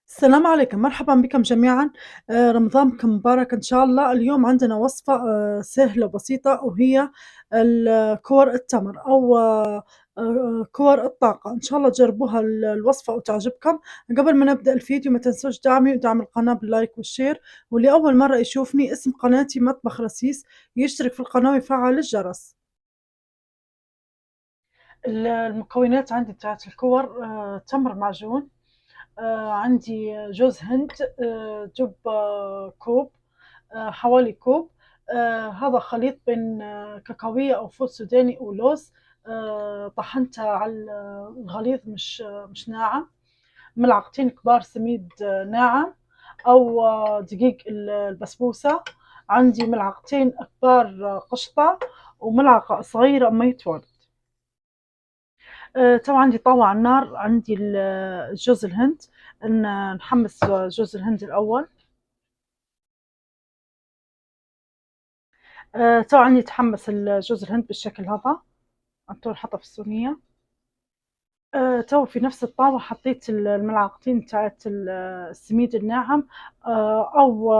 السلام عليكم، مرحبًا بكم جميعًا، رمضانكم مبارك إن شاء الله. اليوم عندنا وصفة سهلة وبسيطة وهي كور التمر أو كور الطاقة، إن شاء الله تجربوها الوصفة وتعجبكم. قبل ما نبدأ الفيديو ما تنسوش دعمي ودعم القناة باللايك والشير، واللي أول مرة يشوفني اسم قناتي مطبخ رسيس يشترك في القناة ويفعل الجرس. المكونات عندي بتاعت الكور تمر معجون، عندي جوز هند، جوب كوب، حوالي كوب. هذا خليط بين كاكاوية أو فول سوداني ولوز، طحنته على الغليظ مش ناعم. ملعقتين كبار سميد ناعم أو دقيق البسبوسة. عندي ملعقتين كبار قشطة، وملعقة صغيرة مية ورد. تو عندي طاوة على النار، عندي جوز الهند. نحمص جوز الهند الأول. تو عندي يتحمص جوز الهند بالشكل هذا. تو نحطه في الصينية. تو في نفس الطاوة حطيت الملعقتين بتاعت السميد الناعم، أو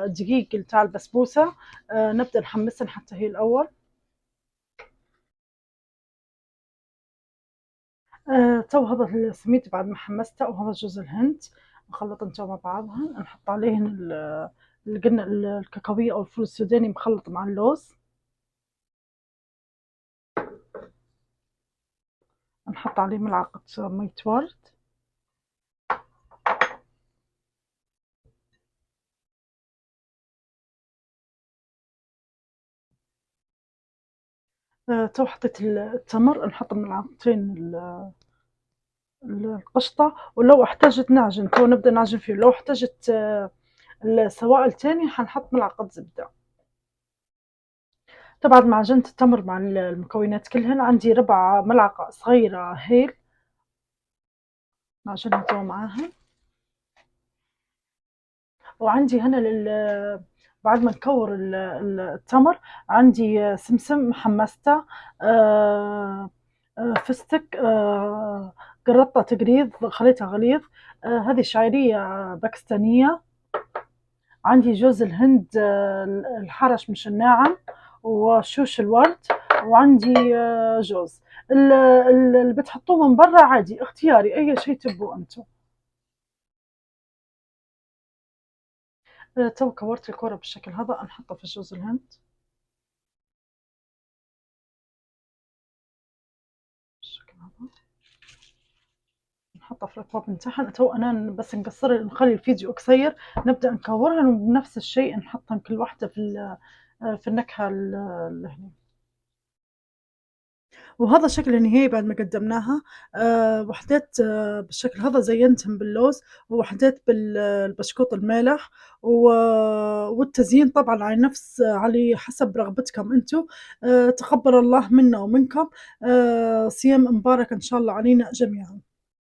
دقيق بتاع البسبوسة. نبدأ نحمسها حتى هي الأول. تو هذا السميد بعد ما حمسته، وهذا جوز الهند مخلطين تو مع بعضها. نحط عليهن اللي قلنا الكاكاوية أو الفول السوداني مخلط مع اللوز. نحط عليه ملعقة مية ورد. تو حطيت التمر، نحط ملعقتين القشطة، ولو احتاجت نعجن تو نبدأ نعجن فيه. لو احتاجت السوائل تاني حنحط ملعقة زبدة. طبعا ما عجنت التمر مع المكونات كلهن، عندي ربع ملعقة صغيرة هيل نعجنها تو معاها. وعندي هنا بعد ما نكور التمر، عندي سمسم حمسته، فستق، قرطة تقريض خليتها غليظ، هذه شعيرية باكستانية. عندي جوز الهند الحرش مش الناعم، وشوش الورد. وعندي جوز اللي بتحطوه من برا عادي اختياري، اي شيء تبوا انتم. تو كورت الكرة بالشكل هذا، نحطها في جوز الهند بالشكل هذا. نحطها في الأكواب نتاعها. تو أنا بس نقصر نخلي الفيديو قصير، نبدأ نكورهن وبنفس الشيء نحطهم كل واحدة في النكهة هني. وهذا شكل النهائي بعد ما قدمناها. وحدات بالشكل هذا زينتهم باللوز، ووحدات بالبشكوط المالح، والتزيين طبعا على حسب رغبتكم انتم. تقبل الله منا ومنكم. صيام مبارك ان شاء الله علينا جميعا.